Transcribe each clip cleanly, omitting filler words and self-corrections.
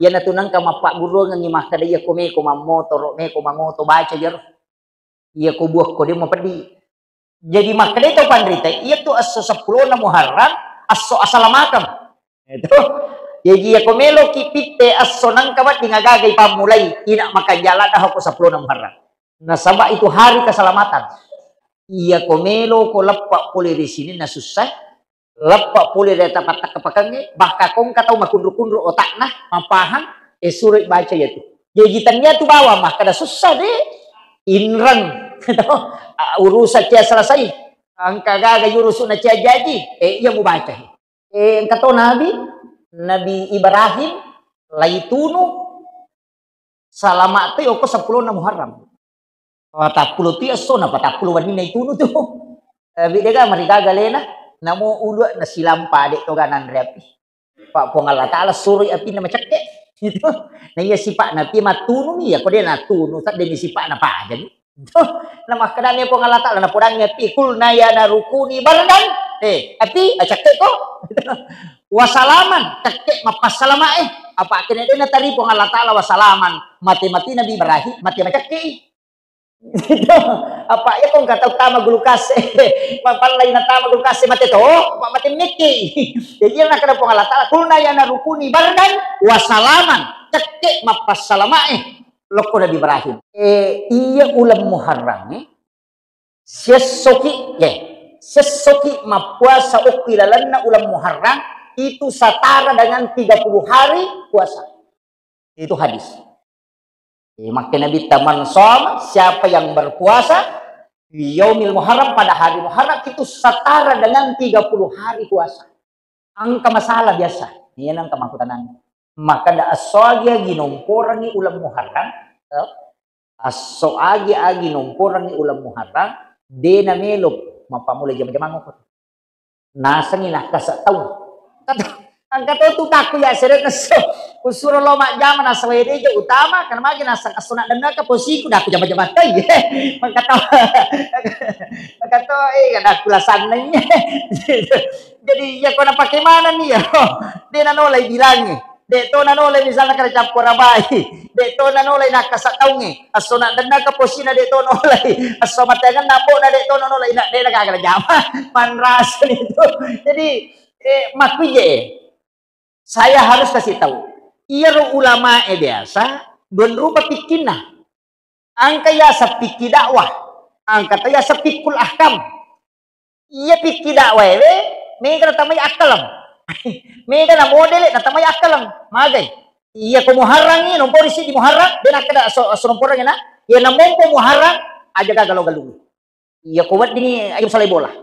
Ya natunang ka mapak guru nga ngimah kada iya kome ko mamoto me ko mangoto baca jar. Iya ko buah ko dia mau pedi. Jadi makanya itu pandrita iya tuh aso 10 na Muharram aso asalamakam. Itu. Jadi ya komelo kipite aso nang kabat ngagagay pamulay ina makajala dah ako 10 na Muharram. Nasaba itu hari keselamatan. Iya komelo ko lepak pulih di sini na susah. Lepak pulih dari tempat kepakangnya, bahkan kong katau makundru-kundru otak nah, mapaham, suruh baca ya tuh. Jajitannya tuh bawa mah, kada susah deh. Inran, urusan cia selesai. Angka gaga urusan cia jadi, iya mau baca. Kata Nabi Ibrahim, laitunu, salamat tuh, 10 na Muharram. Patapuluh tiya so na patapuluh wani na itunu tuh. Tapi dia kan mereka galena. Namo ulo na silang pade to ganan repi. Pak pongal taala suri api na macak deh. Gitu. Nah iya sipak na pi matunu ya ko dia na tunu sak deni sipak na pa jadi. Na makadane pongal taala na podang api kul na ya na rukuni bardan. Api acak deh ko. Wasalaman cek mapas salama apa akhirnya dia na tari pongal taala wasalaman mati-mati Nabi Ibrahim mati macak deh. Apa ya kong kata utama gulu kase papalay na tama gulu kase mati to mati miki jadi na kada pong alata kulna ya na rukuni bardan wasalaman cek mapas salama loko Nabi Ibrahim iya ulam Muharram sesoki mapuasa ukilalan na ulam Muharram itu setara dengan 30 hari puasa itu hadis. Maka Nabi taman som siapa yang berpuasa yaumil Muharram pada hari Muharram itu setara dengan 30 hari puasa. Angka masalah biasa. Ini yang kemakutan. Maka da asoagi ginomporangi ulam Muharram. Asoagi ginomporangi ulam Muharram. Dena melop mapamulai jam-jam ko. Nasangin nakasataw. Ang kata tu taku ya seret naso usuro loma jaman na sawede je utama kan magi nasa kasuna dana ka posiku dah aku jaman-jaman teh mangkata kada kulasan nanya jadi ya kau nak pakai mana nih ya dia nanolay bilangnya de to nanolay misalnya kada campur abai de to nanolay nakasatawnge asuna dana ka posina de to nolay aso matagan nabo na de to nolay na de kada jaman manrasan itu jadi makuje saya harus kasih tahu. Iya ulama biasa don rupa pikirna. Angka ya sepikir dakwah. Angka ya sepikul ahkam. Iya pikir dakwah mereka natamay akalam. Mereka na model natamay akalam. Magay. Iya ko Muharram ni nomor isi di Muharram dan kada so nomor na. Iya na mompo Muharram aja gagalaw-galaw. Iya ko wat dini ayam salay bola.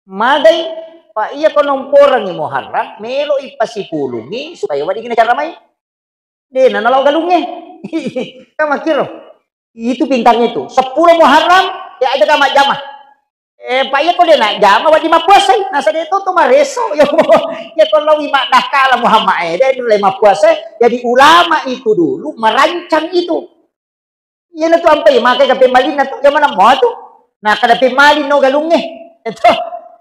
Magay Pak iya ko nomporan ni Muharram melo ipasipulungi supaya wadi gina cara may de nanalaw galungnya kamakiro itu pintarnya itu 10 Muharram ya aja kama jamah Pak iya ko dia nak jamah wadi mapuasay nasa dito to mareso ya ko lawi makdakala Muhammad dia dulu mapuasay jadi ulama itu dulu merancang itu iya na to ampay makai ka pemalin na to zaman mo to na kada pemalin no galungnya itu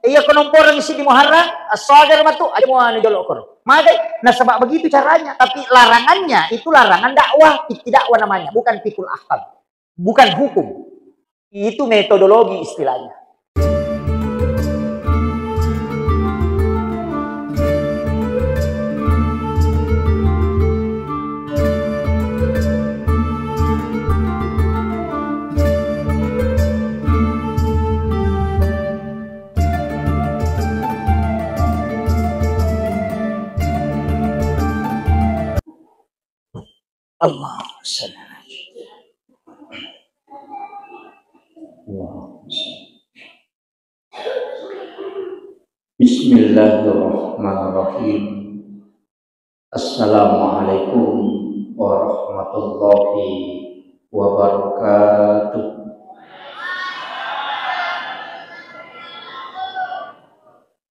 iya konomporan isi di Muharram asagar matu aja mau nijolok kor. Maka nasabak begitu caranya, tapi larangannya itu larangan dakwah, tidak dakwah namanya, bukan fikul ahkam, bukan hukum. Itu metodologi istilahnya. Allah Bismillahirrahmanirrahim. Assalamualaikum warahmatullahi wabarakatuh.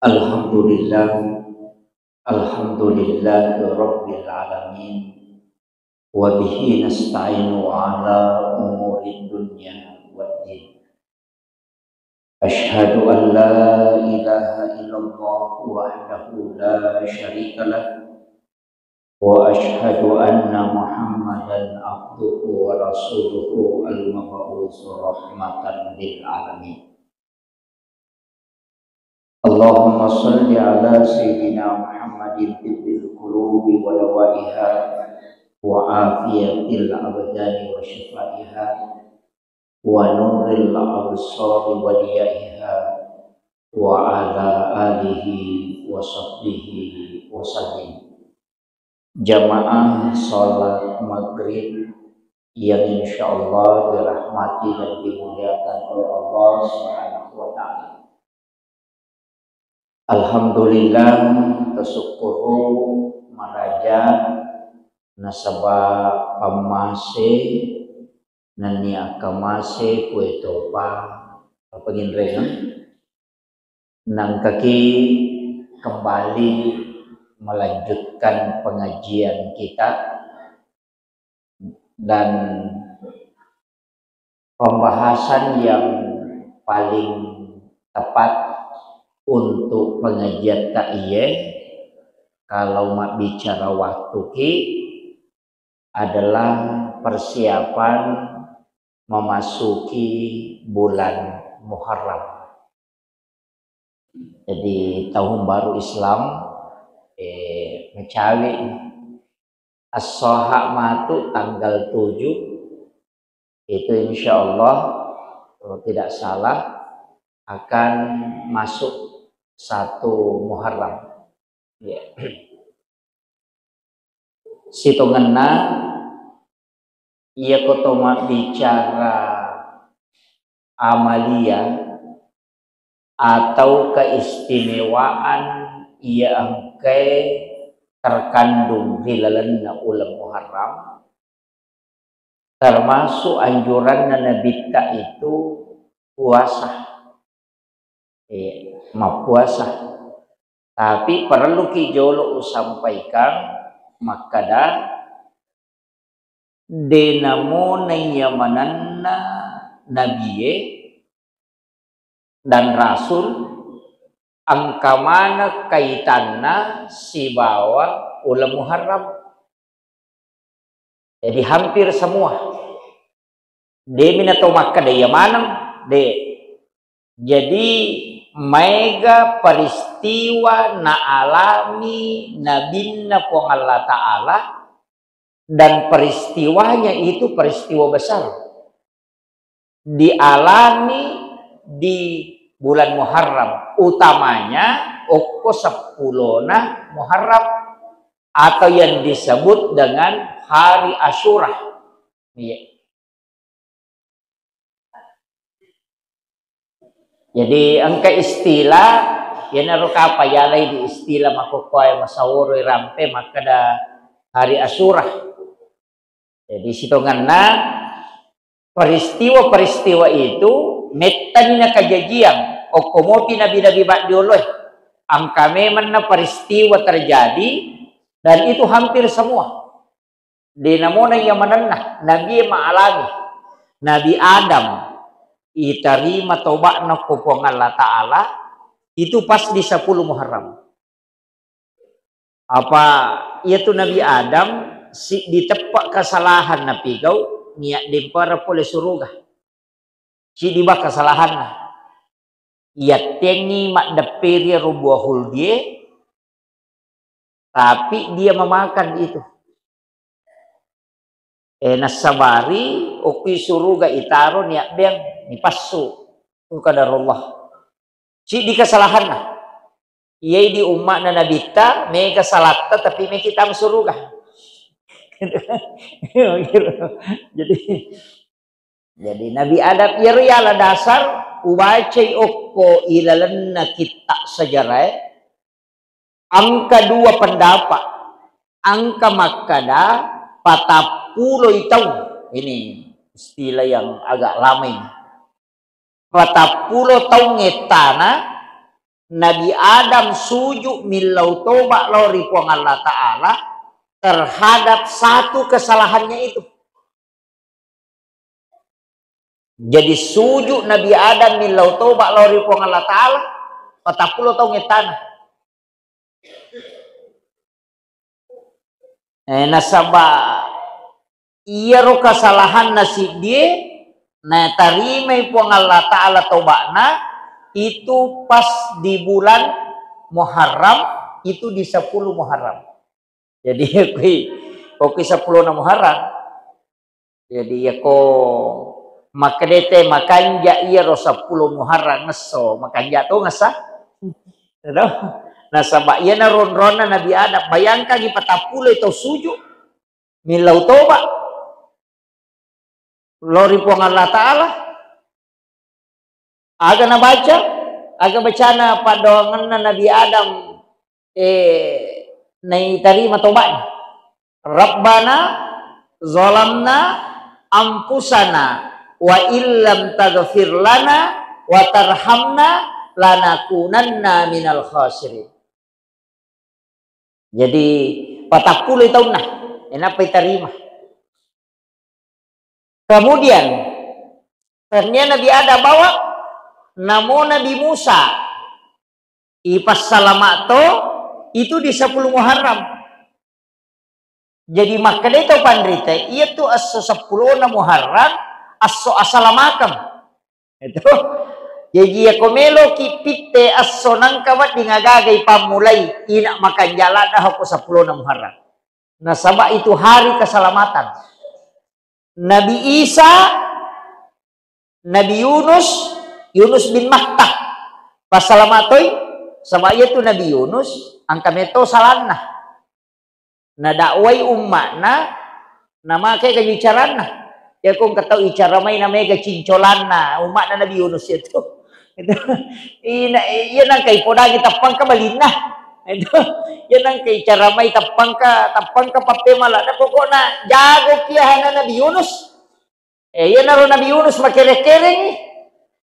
Alhamdulillah, alhamdulillahirabbil alamin. Wa bihi nasta'inu ala umuri dunya waddin. Asyhadu an la ilaha illallah wahdahu la syarika lah وأشهد أن محمدا عبده ورسوله المبعوث رحمة للعالمين. اللهم صل على سيدنا محمد طب القلوب ودوائها وعافية الأبدان وشفائها ونور الأبصار وضيائها وعلى آله وصحبه وسلم. Jamaah salat maghrib yang insya Allah dirahmati dan dimuliakan oleh Allah Subhanahu wa Ta'ala. Alhamdulillah, bersyukur maraja nasabah pamase nani akamase kue topa pengin rena nang kaki kembali melanjutkan pengajian kita dan pembahasan yang paling tepat untuk pengajian ta'iyah kalau mak bicara waktu ki adalah persiapan memasuki bulan Muharram. Jadi tahun baru Islam mencawi as-soha matu tanggal 7 itu insya Allah kalau tidak salah akan masuk 1 Muharram. Ya. Situnganna ia kotoma bicara amalia atau keistimewaan ia angkai terkandung di dalamnya ulam Muharram, termasuk anjuran Nabi itu puasa, puasa. Tapi perlu kijolo sampaikan makada denamo nyamananna nabiye dan rasul angka mana kaitanna si bawa ulam Muharram. Jadi hampir semua de minato makka de yamanam de. Jadi mega peristiwa na alami nabinna pong Allah Ta'ala dan peristiwanya itu peristiwa besar dialami di bulan Muharram, utamanya oko 10 Muharram atau yang disebut dengan hari Asyura. Jadi angka istilah yang naruka payalay di istilah makukoy masawuro rampe maka da hari Asyura. Jadi situnganna peristiwa-peristiwa itu metan na kajajian o komopi nabi-nabi ba'dioloy angka memang na peristiwa terjadi dan itu hampir semua dinamona yang menenah nabi ma'alami Nabi Adam iterima tobat na kupong Allah Ta'ala itu pas di 10 Muharram. Apa itu Nabi Adam ditepak kesalahan na pigau niat dimpara pole surga si diba kesalahan na ia tengi mak deperi rubuahul dia tapi dia memakan itu nasabari oki surga itaro niat beng ni pasu qadarullah si di kesalahan na ia di umat na nabita mega salata tapi me kita surga. jadi Nabi Adam ya dasar ubacai okko ilalanna kita sejarah angka 2 pendapat angka makada 40 tahun ini istilah yang agak lama ini 40 tahun ngetana Nabi Adam sujud milau toba lori puang Allah Ta'ala terhadap satu kesalahannya itu. Jadi sujud Nabi Adam milau toba lori puang Allah Ta'ala 40 tahun ngetana Nasaba iya ro kesalahan nasi dia na tarima puang Allah Ta'ala tobakna itu pas di bulan Muharram, itu di 10 Muharram. Jadi oke 10 na Muharram. Jadi ko makadete makanja iya ro 10 Muharram ngeso makanja to ngasa. Nasaba iya na ron-rona Nabi Adam. Bayangkan di 40 itu sujud milau toba lori puang Allah Ta'ala aga na baca na padongan na Nabi Adam nai tarima tobatnya. Rabbana zalamna ampusana wa illam taghfir lana wa tarhamna lanakunanna minal khasirin. Jadi 40 tahun nah kenapa diterima. Kemudian ternyata Nabi Adam bawa namo Nabi Musa ipas salamato itu di 10 Muharram. Jadi makanya itu pandrite itu aso 10 na Muharram aso asalamakam itu. Jadi ya komelo kipite aso nang kawat di ngagagay pamulai ina makan jalan dah ako 10 na Muharram. Nasaba itu hari keselamatan. Nabi Isa, Nabi Yunus bin Matta pasalamatoy sama itu Nabi Yunus angka meto salanna na dakway umma na make kabicaran na ya kung kataw icara may na mega cincolan na umma na Nabi Yunus itu yan ang kay podagi tapang ka balina itu yan ang kay cara may tapang ka papemala na pokok na jago kiyahan na Nabi Yunus yan na ro Nabi Yunus makere-kere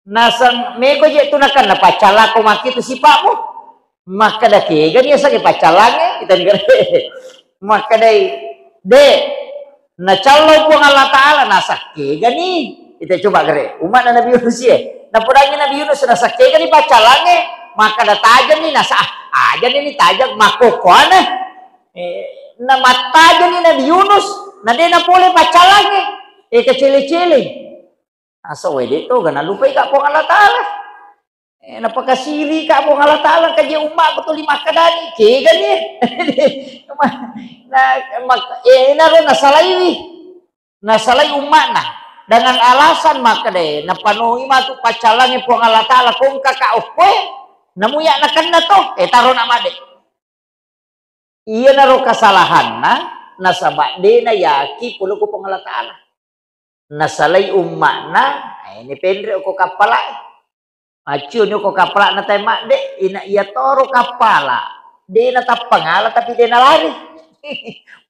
nasang mego je tu nakan na pacala ko makito si papo maka dake gani sa ke pacalange kita negara maka dai de na callo po Allah Taala nasake gani kita coba gere umat na Nabi Yunus ye na pudangi Nabi Yunus nasake gani pacalange maka da tajam ni nasa aja ni tajam makokona na mataja ni Nabi Yunus na de na pole pacalange kecil-cili asa wede to gana lupa ka po Allah Taala napakasiri ka po Allah Taala kaya umma betul lima kadani ke gani naron nasalay umma na dengan alasan maka de napanuhi matu pacalangi po Allah Taala kung kakaupo namuya na kan na to taron amade iya naro kasalahan na nasaba de na yaki pulo ko po Allah Taala nasalay umma na ini pendre ko kapala acu nyo ko kapala na tayo de ina iya toro kapala de na tapangala tapi de na lari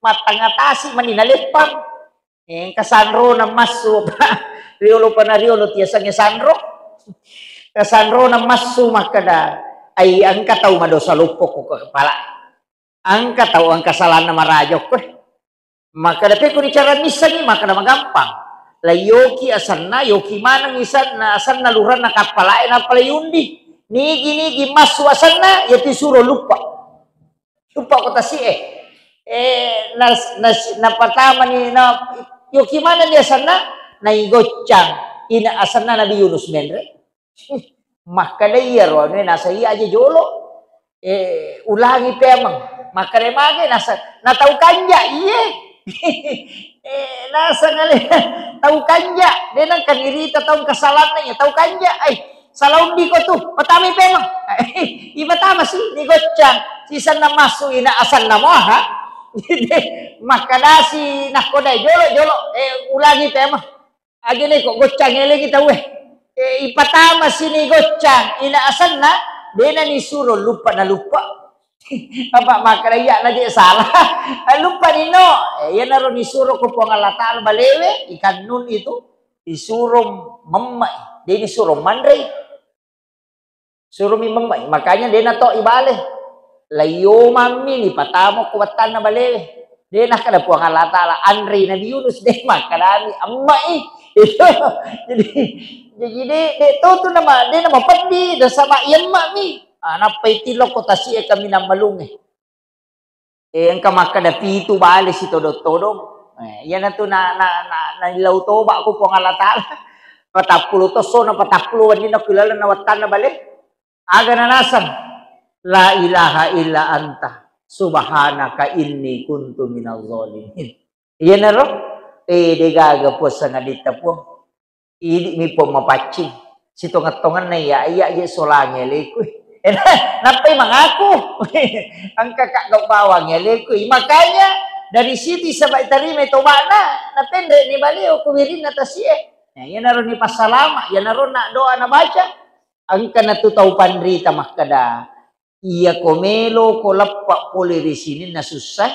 matangatasi maninalipang kasanro na masu riolo pa na riolo tiyasang sanro kasanro na masu makada ay ang kataw madosa lupo ko kapala ang kataw ang kasalanan na marajok ko makada pe ko ni cara misa ni makada magampang la yoki asanna yoki manang isan na asan na luran na kapalain na palayundi nigi masu asanna yati suro lupa ko tasi na patama ni na yoki mana ni asanna na igocang ina asanna Nabi Yunus menre makadaya ro ni nasa iya aja jolo ulangi pemang makare nasa natau kanja iye nasa ngali tahu kanja dia nang kanirita tahu kesalahan niya tahu kanja salaun di ko tu patami pemang iba tama si ni gocang sisan na masu ina asan na mo ha makadasi nakodai jolo ulangi pemang agene kok gocang ele kita ipatama si ni gocang ina asan na dia na ni suro lupa apa makaraya na di salah lupa nino yan na ron isuro ko po ang Allah Ta'ala balewe ikan nun itu disuruh memai dia disuruh mandre suruh memai makanya dia na to ibale layo mami ni patamo kuwatan na balewe dia na kada po ang Allah Ta'ala Andri Nabi Yunus dia makarami amai itu jadi itu nama dia nama pandi dan sama iyan mami anak pay tilok ko tasi kami na malungi Ang kamakada pitu bali si todong-todong. Yan na to na ilaw to ba ko po ngalatala. Patapulo to so na patapulo din na kilala na watan na balik. Aga na nasan. La ilaha illa anta subhanaka inni kuntu minaz zalimin. Yan na ro. Degaga po sa ngadita po. Idi mi po mapachi. Si tongat-tongan na iya solangele ko. Napay mangako. Ang kakagaw bawang yalekoy. Makanya, dari situ sa baitari may tuba na. Napende ni baliw, kumirin na tasiye. Yan na ron ni pasalama. Yan na ron na doa na baca. Ang kanatutaw panrita makada. Iya komelo ko lappa puli risinin na susay.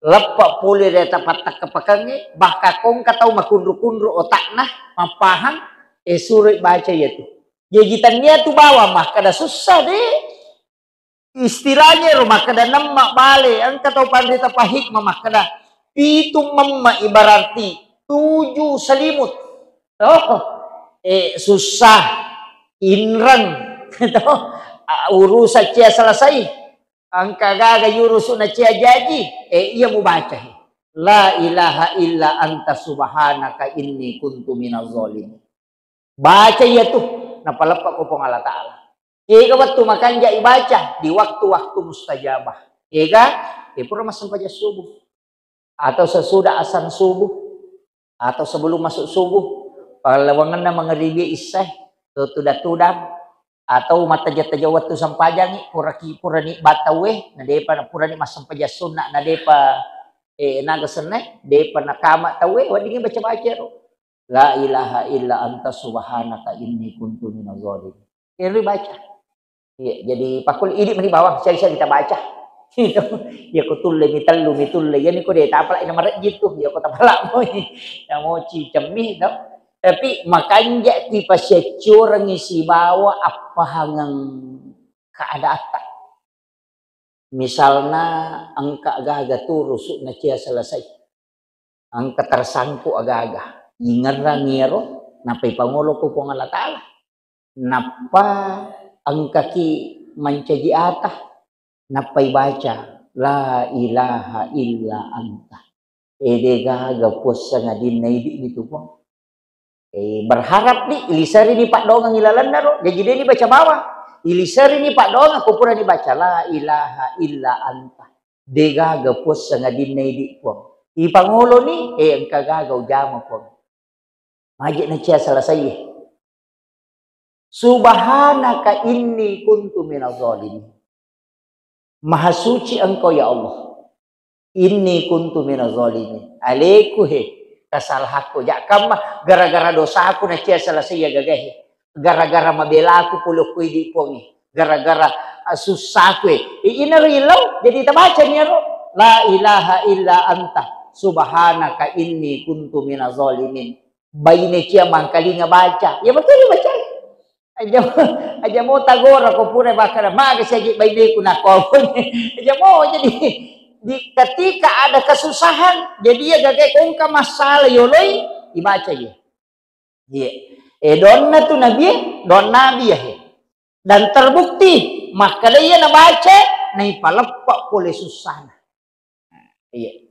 Lappa puli reta patak kapakangi. Baka kong kataw makundro-kundro otak na. Mapahang. Surit baca yaitu. Jajitannya tu bawa mah kada susah deh. Istilahnya rumah kada nama bale. Ang katau pandita pahik mah kada. Pitung mamma ibararti 7 selimut. Oh, susah. Inrang. Urusan cia selesai. Ang kagaga yurusun na cia jaji. Iya mu baca. La ilaha illa anta subhanaka inni kuntu minaz zalimin. Baca ya tuh. Napalapak ko pong Allah Ta'ala. Ika waktu makanja ibaca di waktu-waktu mustajabah. Ika, pura masang paja subuh. Atau sesudah asan subuh. Atau sebelum masuk subuh. Palawangan na mengeribi isay. Tutudah-tudah. Atau mata jata waktu sampajangi. Pura ni batawe. Na depa pura ni masang paja sunnah. Na depa nagasanay. Depa nakama tawe. Wadingin baca-baca ro. La ilaha illa anta subhanaka inni kuntu minaz zalimin. Ini baca. Ya, jadi pakul ini meni bawah saya kita baca. Ya ko tulle mitallu mitulle. Yani ko deta pala ina marat gitu. Ya ko tapala mo. Ya mo cicemi no. Tapi makanya ti pasyecur ngisi bawa apa hangang keadaan. Misalnya angka agak-agak turu na cia selesai. Angka tersangku agak-agak. Ingarang ngero, napay pangulo ko pong Allah Ta'ala. Napa ang kaki mancaji atah, napay baca, la ilaha illa anta. Degaga pos sa nga din na hindi nito po. Berharap ni, ilisari ni Pak Doong ang ilalan na ro. Jadi ni baca bawah. Ilisari ni Pak Doong, ako pura ni baca, la ilaha illa anta. Degaga pos sa nga din na hindi po. Ipangulo ni, ang kagagaw jama po. Majik na cia selesai. Subhanaka inni kuntu minaz zalimin. Maha suci engkau ya Allah. Inni kuntu minaz zalimin. Aleku kesalahanku. Jak kamah gara-gara dosa aku na cia selesai ya gagah. Gara-gara mabela aku puluh kui di pongi. Gara-gara susah ku. Ina rilau jadi tabaca ni ro. La ilaha illa anta subhanaka inni kuntu minaz zalimin. Bayi cia mangkali baca. Ya betul dia baca. Aja mau tagor aku pura bakar. Maga saya bayi ku nak kau. Aja mau jadi ketika ada kesusahan, jadi ya gagai kongka masalah yoloi dibaca ya. Iya. Donna tu nabi, don nabi ya. Dan terbukti maka dia na baca nai palepak boleh susah. Iya.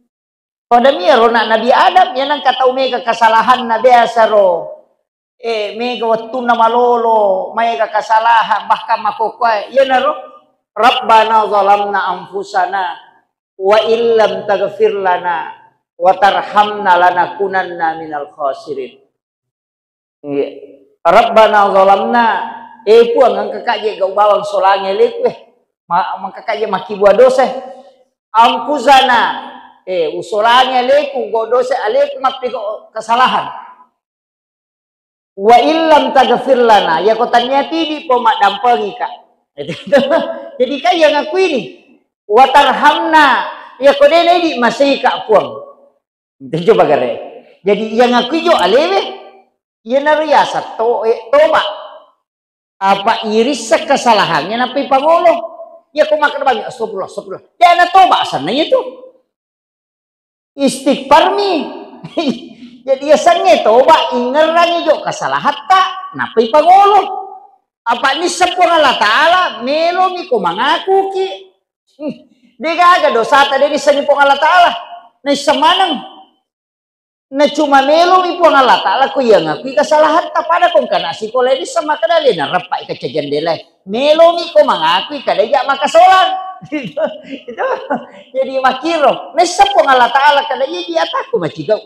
Pada miro nak Nabi Adam yan ang kataw mega kasalahan na biasa ro. Mega waktu na malolo, mega kasalahan bahkan makukway. Yan na ro. Rabbana zalamna anfusana wa illam taghfir lana wa tarhamna lanakunanna minal khasirin. Rabbana zalamna puang ang kakakye gaw bawang solange lekwe. Makakakye makibua dosa. Anfusana usulannya leku dosa aleku mapigo kesalahan. Wa illam taghfir lana ya kotanya tidi pomak dampangi kak. Jadi kaya ngaku ini. Wa tarhamna ya kodene di masih kak puang. Itu coba gare. Jadi yang ngaku jo alewe ya nariyasa toba. Apa iris kesalahannya napi pangolo. Ya ko makan banyak astagfirullah. Ya na toba sananya itu. Istighfar mi. Jadi ya sange toba ingerangi jo kesalahan tak napi pangolo. Apa ni sepura Allah Ta'ala melo mi ko mangaku ki. Dia gaga dosa tadi di sini pong Allah Ta'ala. Na semanang. Na cuma melo mi pong Allah Ta'ala ko yang ngakui kesalahan ta pada kong kana si ko lagi sama kadali na rapai ka jendela. Melo mi ko mangakui kadaya makasolan. Itu jadi makiro. Nesa pong Allah Ta'ala kadaya di ataku macigaw.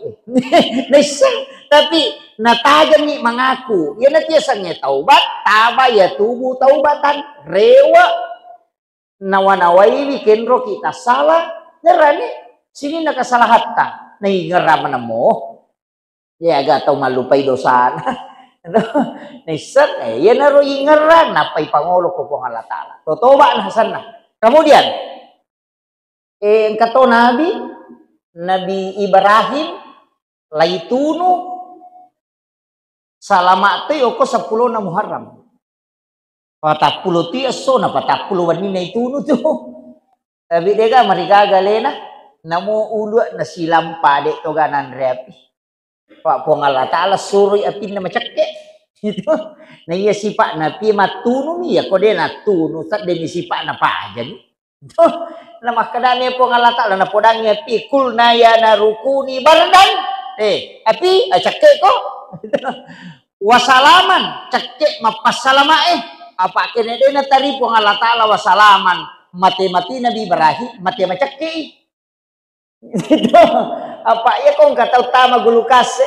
Nesa tapi natagan ni mengaku. Ya natiasangnya taubat, taba ya tubuh taubatan, rewa nawanawai bikin roh kita salah, ngerani sini nak kesalahan ta. Nih ngeram nemo. Ya agak tahu malupai dosa. Nisat ya naruh ngeran napai pangolo ko pong Allah Ta'ala. Totoba na sana. Kemudian kata Nabi Ibrahim laitunu salamat te oko 10 na Muharram. Patapuluh ti aso na patapuluh wanina itunu tu. Tapi dega marigaga lena namo ulo na silam pade to ganan repi. Pak pong Allah Ta'ala suruh apin na macakke. Itu na iya sipa na pi matunu mi ya kode na tunu tat deni sipa na pajan. Itu na makadane pong Allah Ta'ala na podangnya pi kulna ya na rukuni bardan. Api cakke ko. Wasalaman cakke mapasalama apa kene dena tari pong Allah Ta'ala wasalaman mati Nabi Ibrahim mati macakke. Itu apa ya kong kata utama gulukase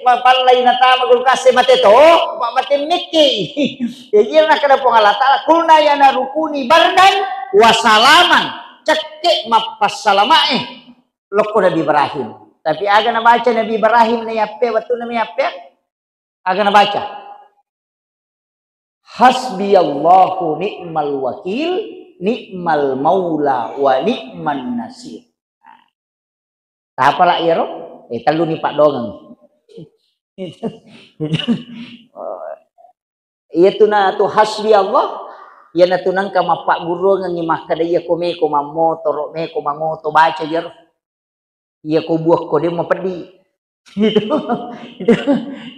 mapalay na tama gulukase mate to pa mate miki ya na kada pong Allah Ta'ala kulna ya na rukuni bardan wasalaman cakke mapasalama loko Nabi Ibrahim. Tapi aga na baca Nabi Ibrahim na yape waktu na yape aga na baca hasbiyallahu ni'mal wakil ni'mal maula wa ni'man nasir. Apa lah ya roh? Telu ni pak dongang. Iya tu na tu hasbi Allah. Iya na tu nang kama pak guru ngang imah kadaya ko me ko mamoto me ko mangoto baca ya roh. Iya ko buah ko dia mau pedi. Itu.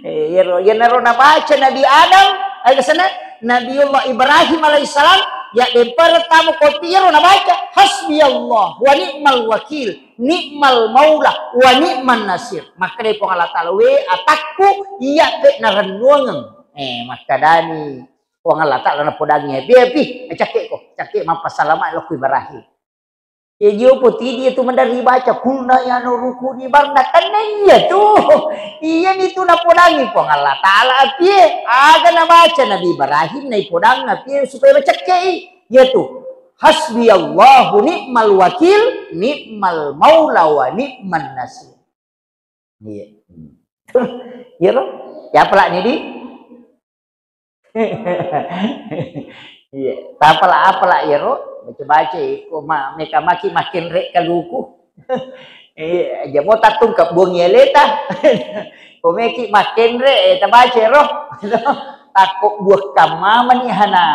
Ya roh ya naro na baca Nabi Adam ada sana Nabiullah Ibrahim alaihissalam ya pertama kopi ya roh na baca hasbi Allah wa ni'mal wakil ni'mal maula wa ni'man nasir. Maka dari pong Allah Ta'ala we atakku iya pe na renungang makadani pong Allah Ta'ala na podangnya pi cakke ko cakke mapasalama lo ku Ibrahim. Ya dia putih dia tu mendari baca kulna ya no rukuni barna kananya tu. Iya ni tu na podangi pong Allah Ta'ala api aga na baca Nabi Ibrahim na podang api supaya cakke ya tu hasbi Allahu ni'mal wakil ni'mal maula wa ni'man nasir. Iya. Ya roh. Ya pala ni di. Iya. Apala ya roh. Baca-baca ko mereka makin rek kaluku. Aja mo tatung ka buang yeleta. Ko meki makin rek ta baca roh. Takut buah kamaman ihana.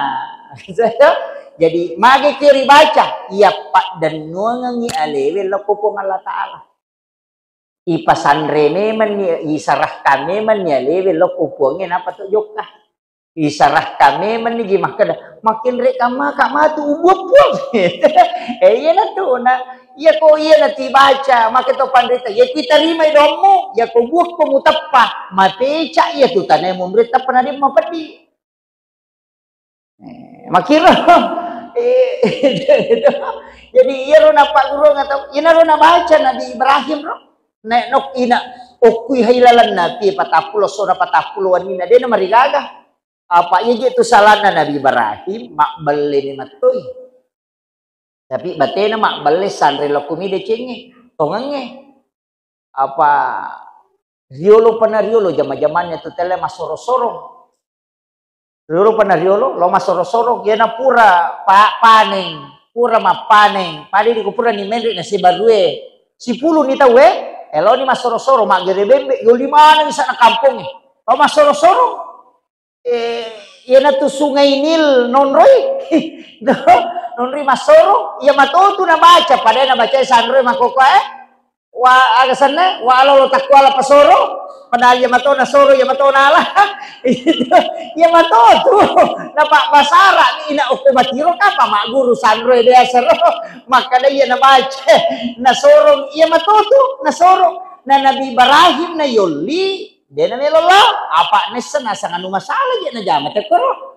Jadi mage kiri baca iya pak dan nuangangi alewe loko pong Allah Ta'ala. Ipasanre meman isarah kami man ya lewe loko pongin apa tu jokah. Isarah kami man ni gimah kada makin rek kama tu ubuh pun. Iya na tu na iya ko iya na ti baca maka to pandita ya kita rimai domo ya ko buah ko mutappa mate ca iya tu tanay mo mrita panadi mapadi. Makira jadi iya ro na pak guru ngataw ina ro na baca Nabi Ibrahim ro nek nok ina okui hailalan nabi 40 sura 40 wanina dia marigaga apa iya gitu salahna Nabi Ibrahim makbal ni matoy tapi batena makbal sanre lokumi de cengi tongange apa riolo panariolo jama-jamannya tu tele masoro-soro Riolo panariolo lo masoro-soro ya na pura paneng pura mapaneng padi di kupura ni mendrik na si barue si pulu ni tawe elo ni masoro-soro mak gerebembe yo di mana di sana kampung lo masoro-soro ya na tu sungai Nil nonroi nonroi masoro ya matotu na baca pada na baca sanroi makoko wa aga sana wa alo takwala pasoro padahal ya mato na soro ya mato na lah. Ya mato tu na Pak Basara ni ina uko matiro ka pa mak guru Sandro dia sero maka dia na baca na soro ya mato tu na soro na Nabi Ibrahim na yoli dia na melolo apa nesen asa nganu masalah dia na jama tekoro.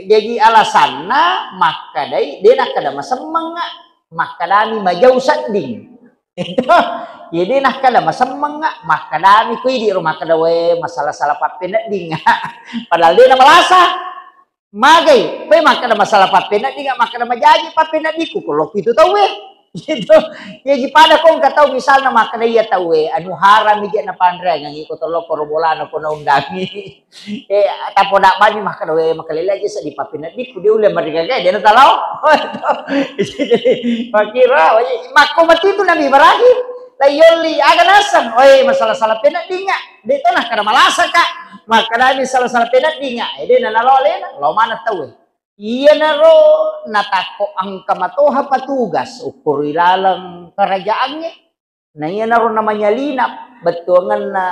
Jadi alasanna maka dia nak kada masemang maka dami majau sanding. Itu jadi nak kada masemang maka dami kui di rumah kada we masalah salah papena ding. Padahal dia na malasa. Magai, pe maka kada masalah papena ding maka kada majaji papena diku kalau itu tahu we. Gitu. Jadi pada kong katau misalnya maka dia tahu we anu haram ije na pandra ngangi ko tolo korobolana ko na undangi. Tapo dak bani maka we maka lele aja di papena diku dia ule marigaga dia na talau. Jadi makira mako mati itu Nabi Ibrahim layoli aga nasan oi masalah salah pena dinga de to nah kada malasa ka maka Nabi salah pena dinga de na nalole lo mana tahu iya naro natako ang kamatoha patugas ukur ilalang kerajaannya nah iya naro namanya linap betuangan na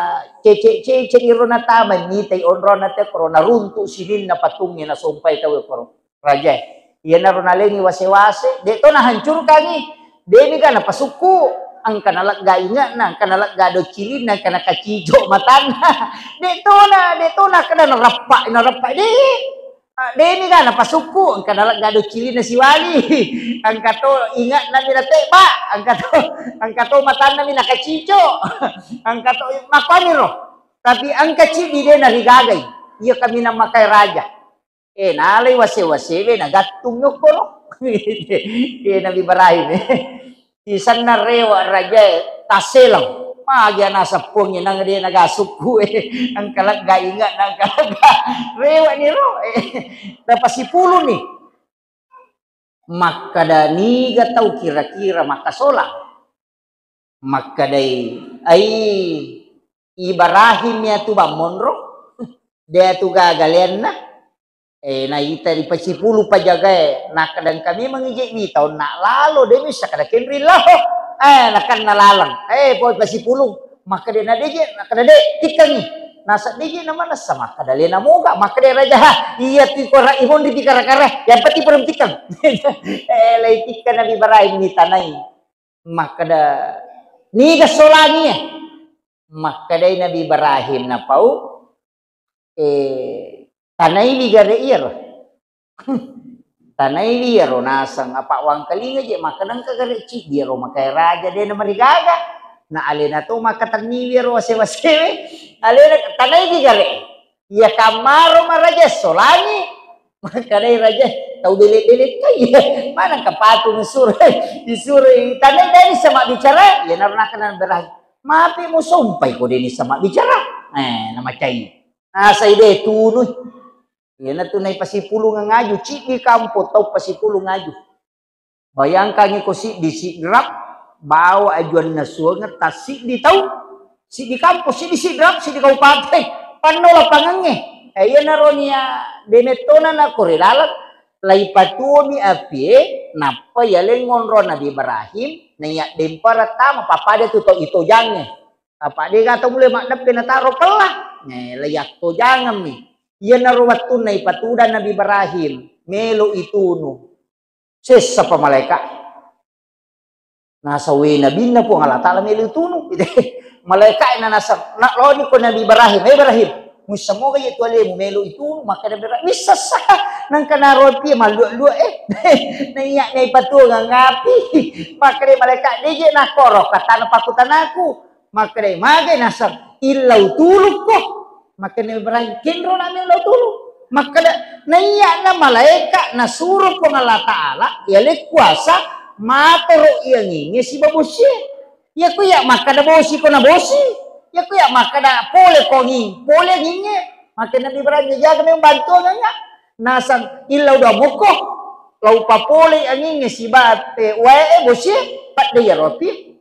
cece iro na tama mitay onro na te koro na runtu silin na patungnya na sumpay tawe koro raja iya naro nalengi wase-wase de to na hancur kani de ni kana pasuku ang kanalak ga inga na kanalak ga do cilin na kana kacijo matana de to na kada narapa de ini kan apa suku angkat dalam gado cili nasi wali angkat to ingat na mina teba angkat to mata na mina kacico angkat to makani ro tapi angkat cili dia nari gagai iya kami na makai raja nalai wase be na gatung nyoko ro Nabi Ibrahim isan na rewa raja taselang magya nasa pungnya nang dia nagasuku ang kalag gainga nang kalag rewa ni ro dapat si puluh nih maka dani gatau kira-kira maka solang maka dai ai Ibrahim ya tu bamonro dia tu gagalian na na ita di pasipulu pajaga na kadang kami mengijik ni tahun nak lalu dia bisa kada kenri lah nakan nalalang boy pasipulong maka dia nadeje kada de tikang ni nasa deje na mana sama kada le na moga maka dia raja iya ti kora ibon di tikara-kara yang pati perem tikang lai tikang Nabi Ibrahim ni tanai maka da ni gasolani maka dai Nabi Ibrahim na pau tanai bigare ir tanai biro nasang apa wang kalinga je makanang kagare ci biro makai raja de na marigaga na alena to makatani biro wase alena tanai bigare ya kamaro maraja solani makanai raja tau belit kai mana kapatu disuruh tanai dari sama bicara ya narnakan berah mapi mo sumpay ko din sama bicara nama cai asa ide tunuh yan na tunay pasipulong nga ngaju, ciki kampo tau pasipulong ngaju. Bayangkan ko si di sigrap, bawa ajuan na suangat, tas si di tau, si di kampo, si di sigrap, si di kaupatay, panola pangange. Ayan na ron niya, demetona na korilalag, lay patuo ni apie, napayalengon ron na di Ibrahim, naya dempara tama, papada tuto ito jange. Papada ka mulai maknap pinataro pala, layak to jangan ni. Yan na ruwat tunay patuda Nabi Ibrahim melo ituno ses sa pamaleka nasa we nabi na po ang Allah Ta'ala melo ituno maleka na nasa loni ko Nabi Ibrahim musa mo kayo ito alim melo ituno maka Nabi Ibrahim misasa nang kanaroon piya malua-lua naiyak na ipatuo nga ngapi maka rin maleka di na korok katana pakutan ako maka rin magay nasa ilaw tulog ko maka Nabi Ibrahim kinro namin law tulog maka naiya na malaika na suruh pong Allah Ta'ala yalik kuasa matero iyang ingi si babusi ya kuya maka na bosi ko na bosi ya kuya maka na pole ko ngi pole ngingi maka Nabi Ibrahim niya kami yung banto nga nasang ilaw daw mo ko law pa pole ang ingi si bate wae bosi pat dia roti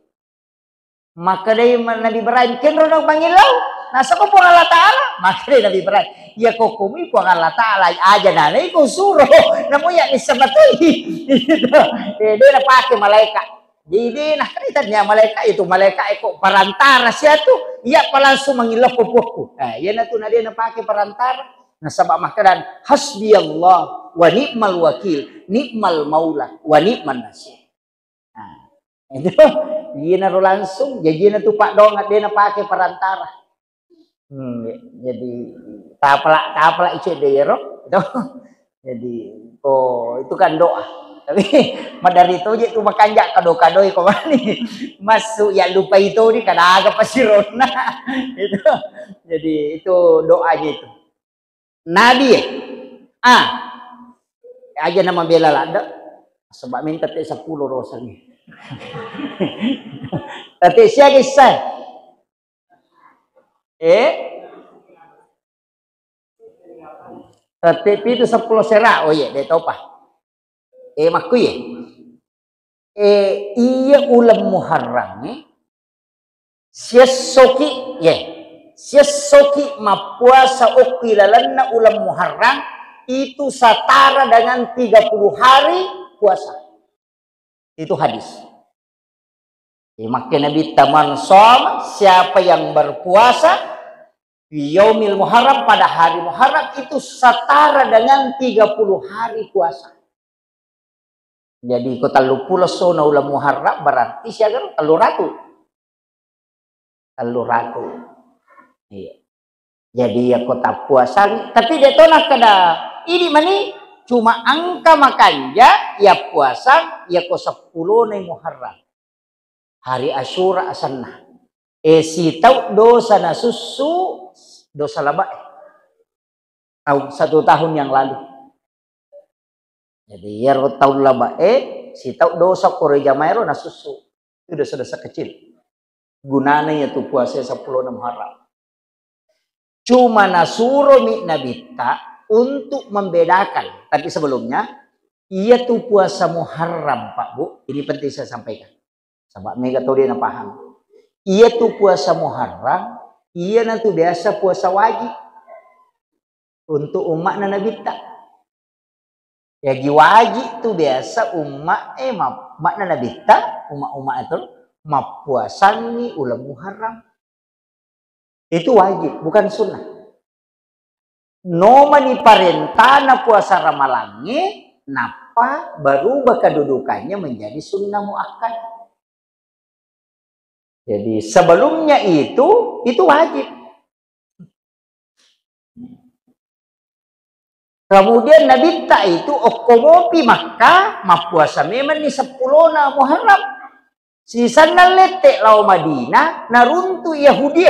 maka day Nabi Ibrahim kinro nang pangilaw nasa ko po ang Allah Ta'ala maka day Nabi Ibrahim ya ko kumi po ang Allah Ta'ala aja na ko suro na mo yan isa batoy hindi na pake malaika Jadi nah kaitannya malaikat itu malaikat kok perantara sia tu ia langsung mengilah pupuhku. Nah, ia tu dia nak pakai perantara. Nah sebab makanan hasbi Allah wa ni'mal wakil, ni'mal maula wa ni'man nasir. Nah, itu dia nak langsung jadi tu Pak Dong dia nak pakai perantara. Jadi tapala itu dia roh. Jadi itu kan doa. Tapi dari itu je tu makanjak kado-kado kau ni masuk ya lupa itu ni kada agak pasirona itu. Jadi itu doanya itu. Nabi aja nama bela ada sebab minta 10 rosanya. Tapi siapa kisah? Tapi itu 10 serak. Oh iya, dia tahu apa? Maku ya. Iya ulam Muharram siasoki ya. Siasoki mapuasa ukilalanna ulam Muharram itu setara dengan 30 hari puasa. Itu hadis. Maka Nabi taman som siapa yang berpuasa di yaumil Muharram pada hari Muharram itu setara dengan 30 hari puasa. Jadi kota lupulo sona ulam Muharram berarti siaga telur ratu. Iya. Jadi ya kota puasa tapi dia tolak kada ini mani cuma angka makanja ya puasa ya ko 10 nih Muharram. Hari Asyura asanna. Si tau dosa na susu dosa laba. Tahun 1 tahun yang lalu. Jadi ya tahun laba si tau dosa koreja maero na susu. Itu dosa-dosa kecil. Gunanya itu puasa 10 Muharram. Cuma nasuro mi nabita untuk membedakan. Tapi sebelumnya ia tuh puasa Muharram Pak Bu. Ini penting saya sampaikan. Sebab mega tahu dia paham. Ia tuh puasa Muharram, ia nanti biasa puasa wajib untuk umat nabita. Ya wajib tuh biasa umat mak nabita, umat itu puasani ulam Muharram. Itu wajib, bukan sunnah. No mani parentana puasa Ramalangi, napa baru kedudukannya menjadi sunnah muakkad. Jadi sebelumnya itu wajib. Kemudian Nabi tak itu okomopi Makkah puasa memang ni 10 na Muharram. Sisa naletek lau Madinah naruntu Yahudi.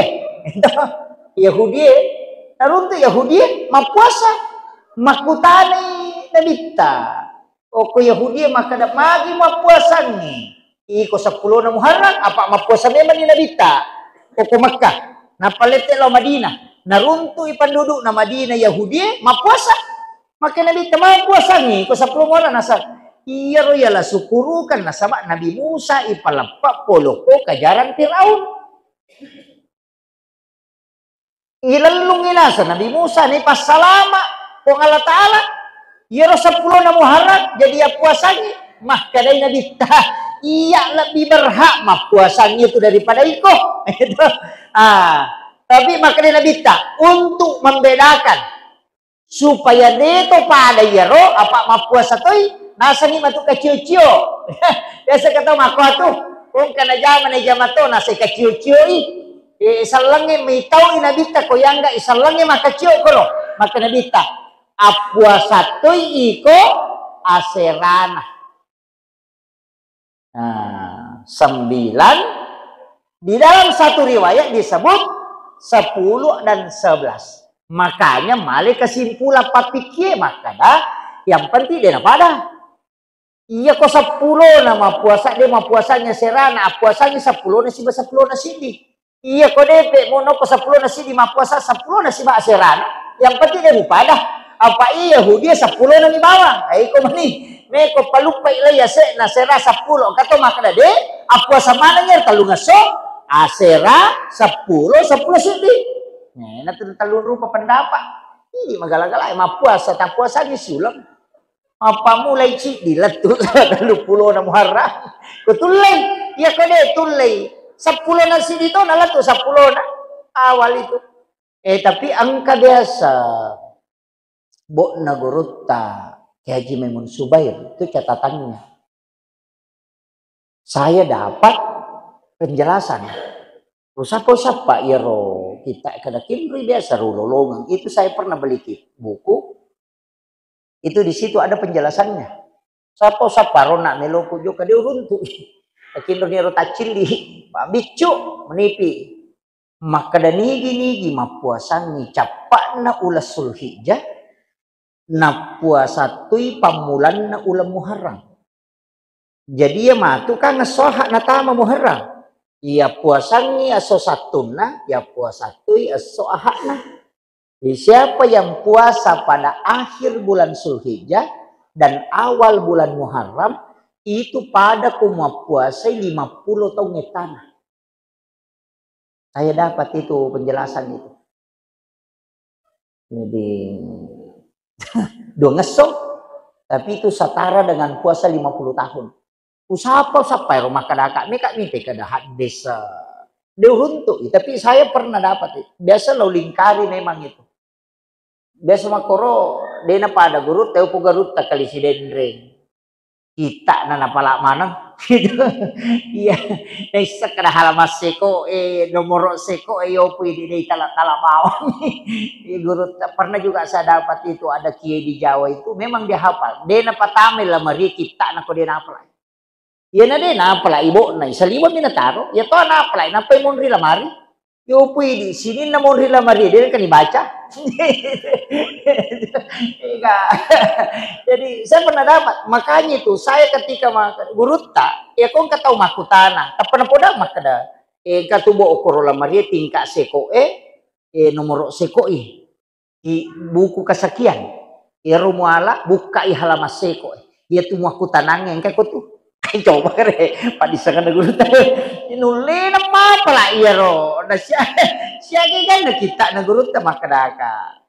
Naruntu Yahudi puasa makutani Nabi tak. Oko Yahudi maka dak magi puasa ni. Iko 10 na Muharram apa puasa memang ni Nabi tak. Oko Makkah napalete lau Madinah naruntu penduduk na Madinah Yahudi puasa. Maka Nabi teman puasa ni ko 10 Muharram nasab. Iya royalah syukurukan nasab Nabi Musa ipalapak poloko kajaran Firaun. Ilalung inasa Nabi Musa ni pas salama kong Allah Ta'ala. Iya 10 na Muharram jadi ya puasanya. Mah kadai Nabi iya lebih berhak puasanya itu daripada iko. Tapi makanya Nabi untuk membedakan supaya deto pada yero apa puasa toy nasa ni matu kecil-kecil. Biasa kata mako tu kung kana zaman to nasa kecil-kecil isalange may tao inabita ko yangga isalange makacil ko lo maka nabita puasa toy iko aserana. 9 di dalam satu riwayat disebut 10 dan 11. Makanya male kesimpulan papikye makada yang penting dia pada iya ko 10 nama puasa dia puasanya serana puasanya 10 nasi 10 nasi di iya ko depe mono ko 10 nasi di puasa 10 nasi serana yang penting dia pada apa iya dia 10 nang bawang ai ko mani me ko palupa ila ya se na sera 10 kato makada de puasa mana nya talunga so asera 10 sidi. Nah, itu terlalu rupa pendapat. Ini magala-gala puasa tak puasa di sulam. Apa mulai cik diletuk lalu pulau na Muharram. Kutulay, ya kade tulay. 10 na dito na lato 10 na awal itu. Tapi angka biasa. Bo na gurutta Ki Haji Maimun Subair itu catatannya. Saya dapat penjelasan. Usapa ya ro kita kada kinri biasa lolongan. Itu saya pernah beli buku. Itu di situ ada penjelasannya. Sapa rona meloko jo kade uruntu. Kinri ro tacili, bicu menipi. Maka danigi mapuasangi capakna ulas Sulhijjah na puasa tui pamulan na ulam Muharram. Jadi ya matu kan ngesohak na tama Muharram. Ya puasangi aso satuna, ya puasa tui aso ahakna. Siapa yang puasa pada akhir bulan Sulhijjah dan awal bulan Muharram itu pada kumua puasa 50 tahun tanah. Saya dapat itu penjelasan itu. Jadi dua ngesok, tapi itu setara dengan puasa 50 tahun. Usapa ya rumah kadakak kak mimpi kada hadis dehuntuk. Tapi saya pernah dapat itu. Biasa lo lingkari memang itu. Biasa makoro dena pada gurut teu garut tak kali si dendreng. Kita nana palak mana gitu. Iya, desa kada halamas seko nomor seko yopo di talak bawang. Guru pernah juga saya dapat itu ada kiai di Jawa itu memang dia hafal. Dena patamil lah mari kita nako dena hafal. Iya na dena hafal ibu na saliwa minataro. Ya to na hafal na pay monri lamari. Yopo di sini na monri lamari dia kan dibaca. Jadi saya pernah dapat, makanya itu saya ketika makan gurutta ya kau tahu makutana tak pernah poda makada katubo okorola maria tingkat seko nomor seko di buku kesekian rumuala buka halaman seko dia tuh makutanang yang kayak tuh coba kere pak disangan gurutta nule nama pala iya ro na siya kan kita na gurutta makadaka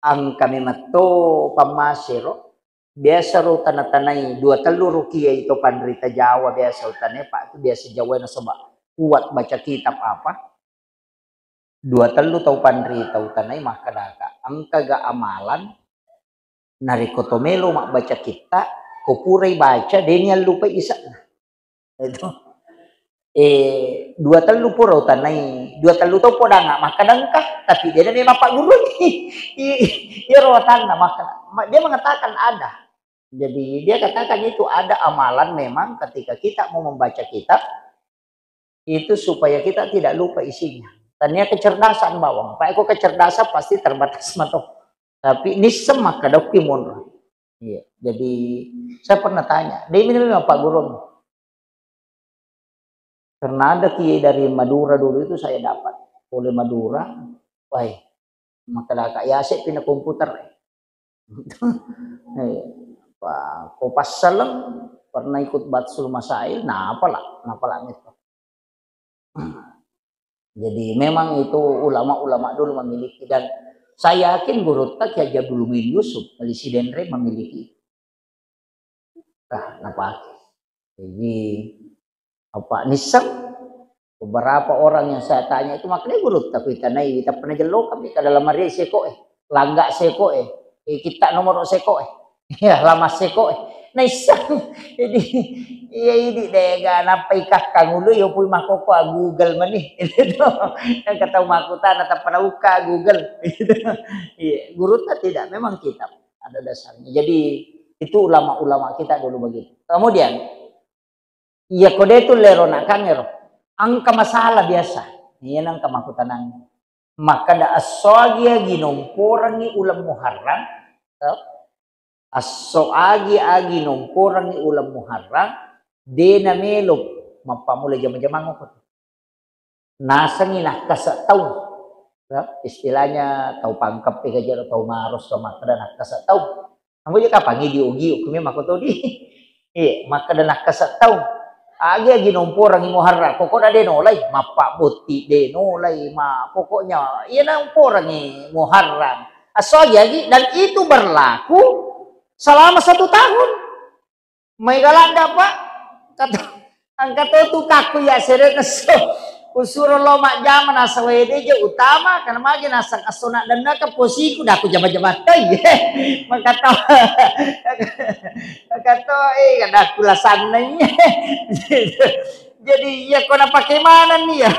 ang kami mato pamasiro biasa ro tanatanay 2-3 kiai itu pandrita Jawa biasa utane pak itu biasa Jawa na soba kuat baca kitab apa 2-3 tau pandrita utanay makadaka ang kaga amalan narikotomelo mak baca kita kupuray baca denial lupa isa itu 2-3 puro tanay 2-3 tau poda nga makadangkah tapi dia na mapak guru iya rawatan na dia mengatakan ada. Jadi dia katakan itu ada amalan memang ketika kita mau membaca kitab itu supaya kita tidak lupa isinya. Tanya kecerdasan bawang. Pak Eko kecerdasan pasti terbatas matok. Tapi nisem maka doki mon. Iya. Jadi saya pernah tanya, dia minum Pak Guru. Karena ada kiai dari Madura dulu itu saya dapat oleh Madura. Wah, maka kak Yasek pindah komputer. Pak Kopas Salem pernah ikut Batsul Masail, nah apalah itu. Jadi memang itu ulama-ulama dulu memiliki dan saya yakin gurutta Ki Haji Abdul Yusuf Alisidendre memiliki. Nah, apa? Jadi apa nisam beberapa orang yang saya tanya itu makanya gurutta kita naik kita pernah jelo kami ke dalam mari seko langga seko kita nomor seko ya lama seko nisam jadi iya ini dega napai kakang ulu yo pui makoko Google mani itu yang kata makutan atau pernah buka Google iya gurutta tidak memang kitab ada dasarnya jadi itu ulama-ulama kita dulu begitu kemudian iya kode itu lerona kangero angka masalah biasa iya nang kamakutanang maka da asoagia ginomporangi ulam Muharram asoagi nomporangi ulam Muharram dena melop mapamula jam-jamang ko nasangi nak kasataw istilahnya tau pangkap pegajar tau maros sama kada nak kasataw amo je kapang idi-ugi kumi makoto di maka da nak kasataw agi nomporangi Muharram pokok da denolay mapa buti denolay pokoknya iya nang porangi Muharram asoagi dan itu berlaku selama 1 tahun. May galanda pa. Ang katoto kaku ya seret naso. Usuro lo mak jama nasa wede je utama karena magi nasa asona dan naka posiku dah aku jama-jama tay. Makato kada aku lasananya. Jadi ya kau nak pakai mana nih ya?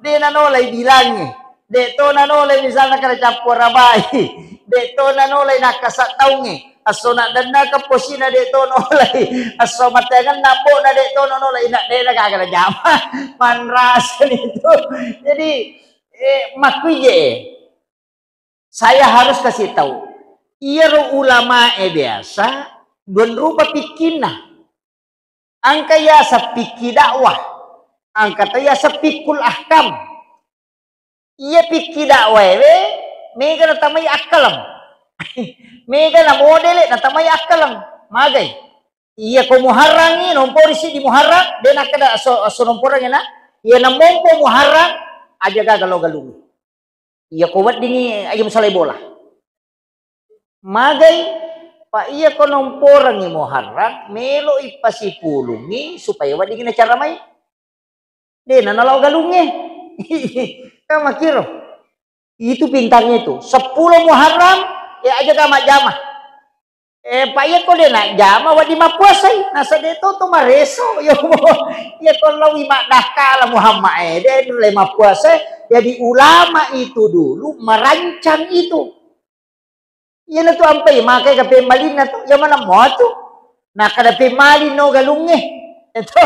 Dia nanolay bilangnya. Deto nanolay misalnya kada campur rabai. Deto nanolay nakasataungi. Aso nak dana ka posina deto nolay. Aso matagan nabo na deto nolay. Nak dia kagak jama. Manrasan itu. Jadi makuye. Saya harus kasih tahu. Ia ulama biasa don rupa pikina. Angka ya sa piki dakwah. Angka ya sa pikul ahkam. Ia piki dakwah mega na tamay akalam. Mega na model na tamay akalam. Magay. Ia ko muharrangi nompori si di muharrang den akada so nomporang na. Ia na mompo muharrang aja gagalo-galungi. Ia ko wat dingi aja masalay bola. Magay pa iya ko nomporang ni muharram melo ipasipulungi supaya wadi gina cara may de nanalaw galungi. Kama kiro itu pintangnya itu 10 muharram ya aja kama jama pa iya ko de na jama wadi mapuasay nasa deto to mareso yo ya ko lawi makdakala Muhammad de dulu mapuasay jadi ulama itu dulu merancang itu. Yan na to ang pay, makay ka malin na to. Yaman ang mo to. Nakada malin no galungi. Ito.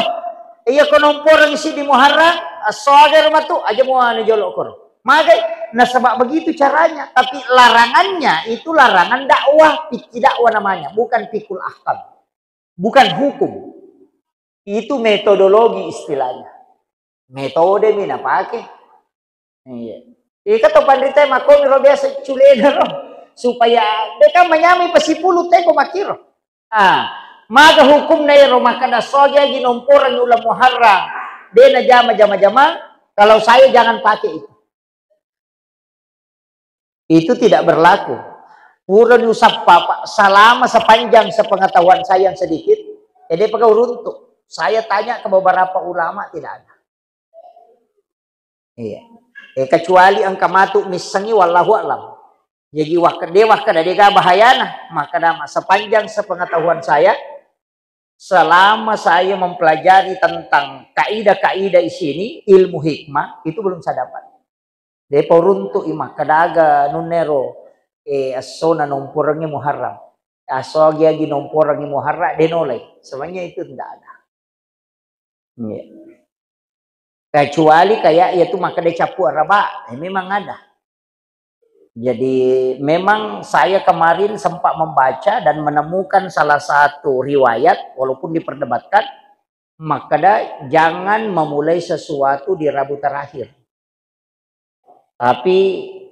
Iya ko nung porang isi di muharang. Asagar ma to. Aja mo ano jolo ko. Makay, nasaba begitu caranya. Tapi larangannya itu larangan dakwah. Piki dakwah namanya. Bukan pikul ahkam. Bukan hukum. Itu metodologi istilahnya. Metode mina pakai. Iya. Ika to pandita makomi ro biasa culena ro. Supaya mereka menyamai pasipulu teko makiro. Maka hukum na iro makana soja ginomporang ulam muharram. Dia na jama. Kalau saya jangan pakai itu. Itu tidak berlaku. Pura diusap papa selama sepanjang sepengetahuan saya yang sedikit. Jadi pakai uruntuk. Saya tanya ke beberapa ulama tidak ada. Iya. Kecuali angka matu misangi wallahu alam. Jadi dewa kadadega bahayana maka nama sepanjang sepengetahuan saya selama saya mempelajari tentang kaidah-kaidah di sini ilmu hikmah itu belum saya dapat. Depo runtu imah kadaga nunero asona nomporangi muharram. Asogia gi nomporangi muharram denolay. Semuanya itu tidak ada. Ya. Kecuali kayak yaitu maka de capu araba, memang ada. Jadi memang saya kemarin sempat membaca dan menemukan salah satu riwayat walaupun diperdebatkan maka jangan memulai sesuatu di Rabu terakhir. Tapi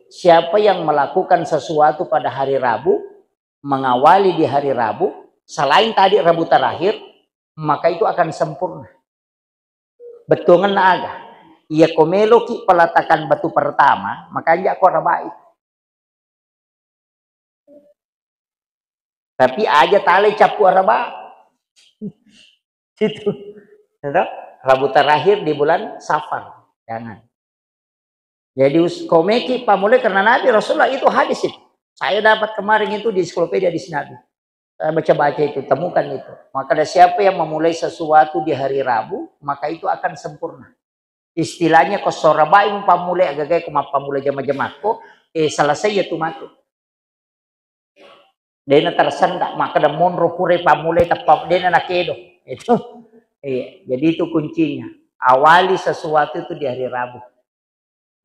siapa yang melakukan sesuatu pada hari Rabu mengawali di hari Rabu selain tadi Rabu terakhir maka itu akan sempurna. Betul naga. Ia komelo ki pelatakan batu pertama makanya aku rabai. Tapi aja tali capu araba. Itu. Rabu terakhir di bulan Safar. Jangan. Jadi komeki pamule karena Nabi Rasulullah itu hadis itu. Saya dapat kemarin itu di ensiklopedia di Nabi. Saya baca-baca itu, temukan itu. Maka ada siapa yang memulai sesuatu di hari Rabu, maka itu akan sempurna. Istilahnya ko sorabai pamule agak kuma pamule jama-jama ko selesai ya tumatu. Dena tersendak maka ada monro pure pamulai tapap dena nakedo itu iya jadi itu kuncinya awali sesuatu itu di hari Rabu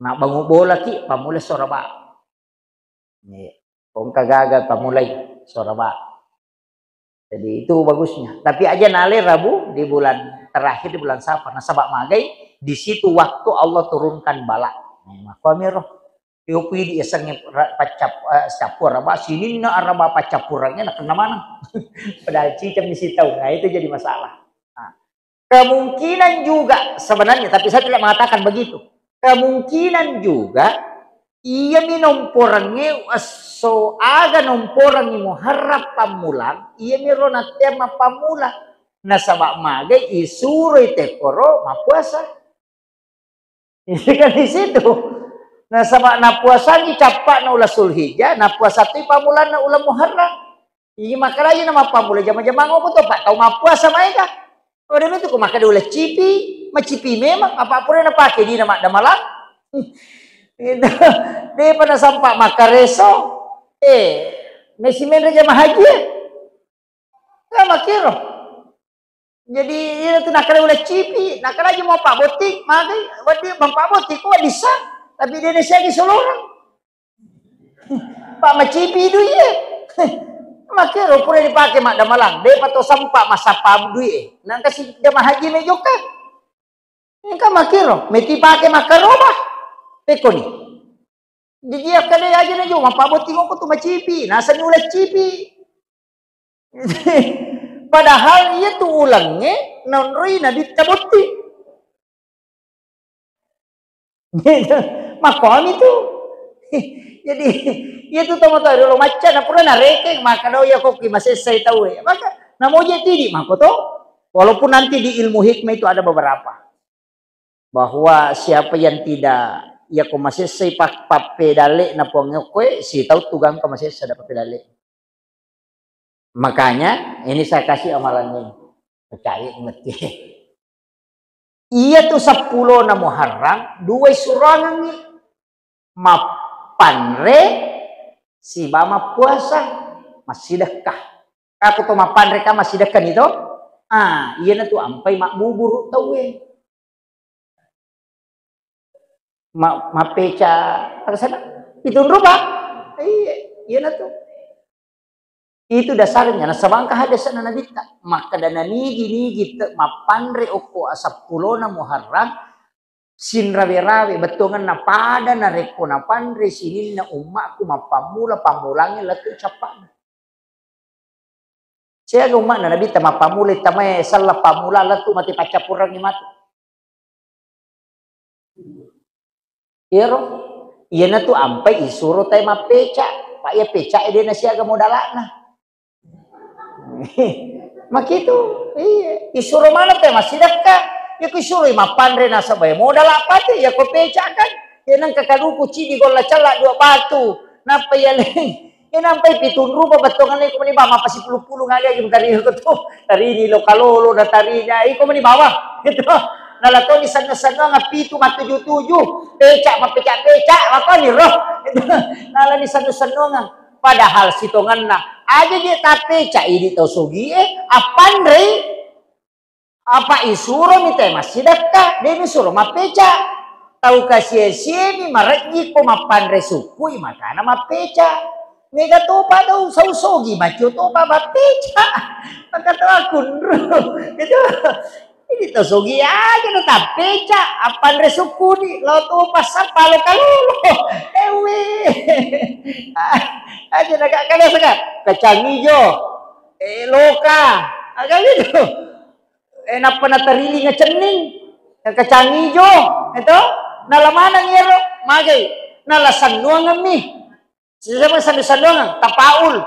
nak bangun bola ki pamulai soraba iya kong kagagal pamulai soraba jadi itu bagusnya tapi aja nale Rabu di bulan terakhir di bulan Safar nah sabak magai di situ waktu Allah turunkan bala makamiro Yopi di esangnya capur apa sini na araba pacapurangnya nak kena mana padahal cicam mesti tahu nah itu jadi masalah nah, kemungkinan juga sebenarnya tapi saya tidak mengatakan begitu kemungkinan juga Iya minomporangi so aga nomporangi mo harap pamulang iya miro na tema pamula na sabak magay isuro itekoro mapuasa. Ini kan di situ. Nah sabak na puasa ni capak na ulah Sulhijjah na puasa tu pamulan na ulah Muharram. Iya makanya nama pamula jama-jama ngopo to pak tau mapuasa mereka. Orang itu kok makan ulah cipi, macipi memang apa pun na pakai di nama damalang. Itu dia pada sampai makareso mesimen raja mahaji nggak makiro jadi itu nak kena ulah cipi nak kena aja mau pak botik makai wadi bang pak botik kok bisa tapi dia nasi lagi seorang pak macipi itu ya makiro pun dipakai mak damalang dia patut sampai masa pam duit nak kasih jamaah haji mejoka ini kan makiro meti pakai makarobah teko ni. Jadi kali aja na jo mapabot tingo ko to macipi, nasa ni ulat cipi. Padahal iya tu ulangnya nonroi na ditabotti. Makon itu. Jadi iya tu tamo tayo lo maca na pura na rekeng maka daw ya ko ki masesay tahu ya. Maka namoje tidi mako to walaupun nanti di ilmu hikmah itu ada beberapa bahwa siapa yang tidak ya ko masesay pak papedale na pongokwe si tahu tugang ko masesay dapat pedale. Makanya ini saya kasih amalannya. Percaya ngerti. Iya tuh 10 na Muharram dua surangan nih. Mapanre si bama puasa masih dekah. Aku tuh mapanre ka masih dekah itu. Iya na tuh ampai mak bubur tahu mapeca sana itu rubah iya na tuh itu dasarnya na sabangka hadasan na nabita maka dana nigi mapandre oko asappulo na Muharram sin rawe-rawe betongan na pada na reko na pandre sinin na umakku mapamula pamulangnya latu capak saya ga umak na nabita mapamula tamay salah pamula latu mati pacapurang ni mati Iro, iya na tuh ampai isuro tayo mapeca, pak ya peca ide na siya gamodala na. Makitu, iya isuro mana tayo masidak ka, ya ko isuro mapanre na sabay modala pati ya ko peca kan, yan ang kakaluko cidi gola cala 2 batu, napayaleng, yan ampai 7 rupa batongan na ko manibawa mapasi pulu-pulu nga yung tari ko to, tari ni lokalolo na tari niya, iko manibawa, ito. Nalato ni sana-sana nga 7 nga 7 peca mapeca-peca apa ni roh nala ni sana-sana nga padahal sitongan na aja dia tapeca ini tau sugi apan re apa isuro mi teh masih dekat dia mi suruh mapeca tau kasih ni mareji ko mapan re sukui makana mapeca mega topa daw sa usogi macho topa mapeca maka akun gitu ini tuh sugi aja no tapeca apan resukuni lo tuh pasal palo kalulu ewe aja naga kada sekat kacang hijau loka agak gitu enak pernah terili ngecening kacang hijau itu nala mana ngero magai nala sanduangan nih siapa sanduangan tapaul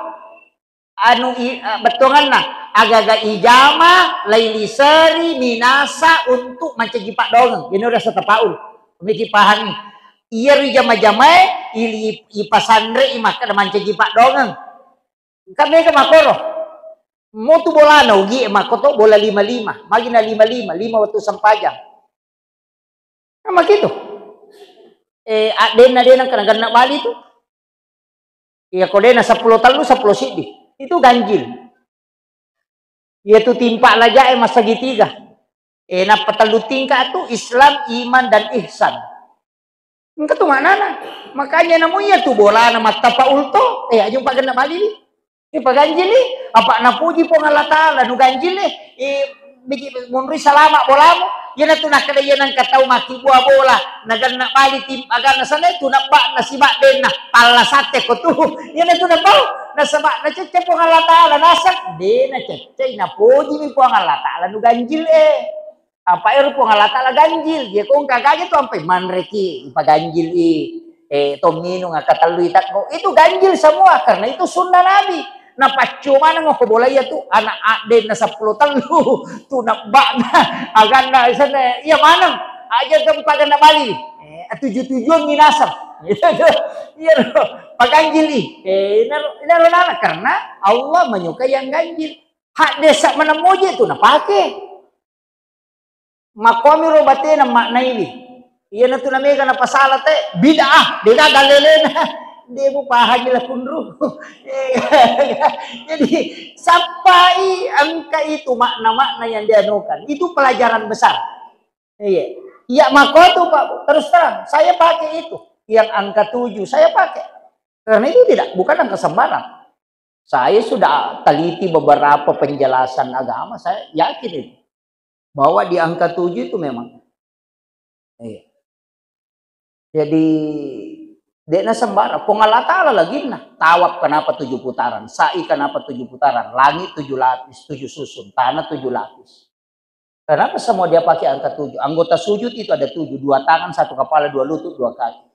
anu betongan nah agak-agak ijama, laili seri, minasa untuk mencegi pak dong. Ini udah setapaul. Memiliki pahami. Iya rijama-jamai, ili ipasandre imak ada mencegi pak dong. Kami ke makoro. Mau tu bola naugi makoto bola 55. Magi na 55 waktu sampajang. Sama gitu. Adena kadang-kadang Bali tu. Iya kodena 10 talu 10 sidi. Itu ganjil. Yaitu timpa laja mas segitiga. Na patalu tingkat tu Islam, iman dan ihsan. Engkau tu mana na? Makanya namanya tu bola nama tapaul to. Ayo pak gena Bali ni. Pak ganjil ni. Apa na puji po Allah Taala nu ganjil ni. Bigi munri salama bolamu. Yan tu nak kada yan ang kataw maki buah bola. Nagan na Bali tim agan na sana tu nak ba nasibak den na pala sate ko tu. Yan tu nak bau. Nasabak na cece po Allah Taala nasak de na cece na puji mi po Allah Taala nu ganjil apa eru po Allah Taala ganjil dia kong kagage tu ampai manreki ipaganjil tomino nga kataluitak mo, itu ganjil semua karena itu sunnah Nabi. Nah cuma nang ko bola ya tuh anak ade na 10 telu tuh nak bana agan na sana iya manang aja tempat na Bali. 7-7 minasam. Iya paganjil nalo karena Allah menyukai yang ganjil. Hak desa mana moje itu na pakai. Makomi robate na makna ini. Iya na tu namanya na pasala te bid'ah, dia galelena. Dia mo pahagi la kunru. Jadi sampai angka itu makna-makna yang dianukan. Itu pelajaran besar. Iya. Ya maka tuh Pak, terus terang saya pakai itu. Yang angka 7 saya pakai. Karena itu bukan angka sembarang. Saya sudah teliti beberapa penjelasan agama, saya yakin itu. Bahwa di angka 7 itu memang. Iya. Jadi dena sembara Allah Ta'ala lagi nah tawaf kenapa 7 putaran, sa'i kenapa 7 putaran, langit 7 lapis, 7 susun, tanah 7 lapis. Kenapa semua dia pakai angka 7? Anggota sujud itu ada 7, 2 tangan, 1 kepala, 2 lutut, 2 kaki.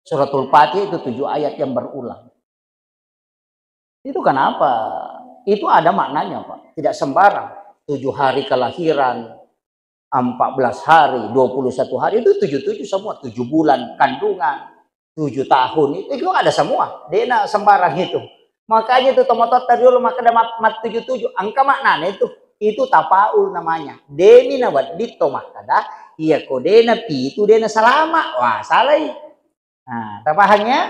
Suratul Fatihah itu 7 ayat yang berulang. Itu kenapa? Itu ada maknanya Pak, tidak sembarang. 7 hari kelahiran, 14 hari, 21 hari, itu 7 semua. 7 bulan kandungan, 7 tahun, itu ada semua. Dia nak sembarang itu. Makanya itu tomatot tadi dulu, maka ada mat 77. Angka maknanya itu tapaul namanya. Demi na wadito makada, iya kodena pi itu dena salama. Wah, salah. Nah, tapahannya,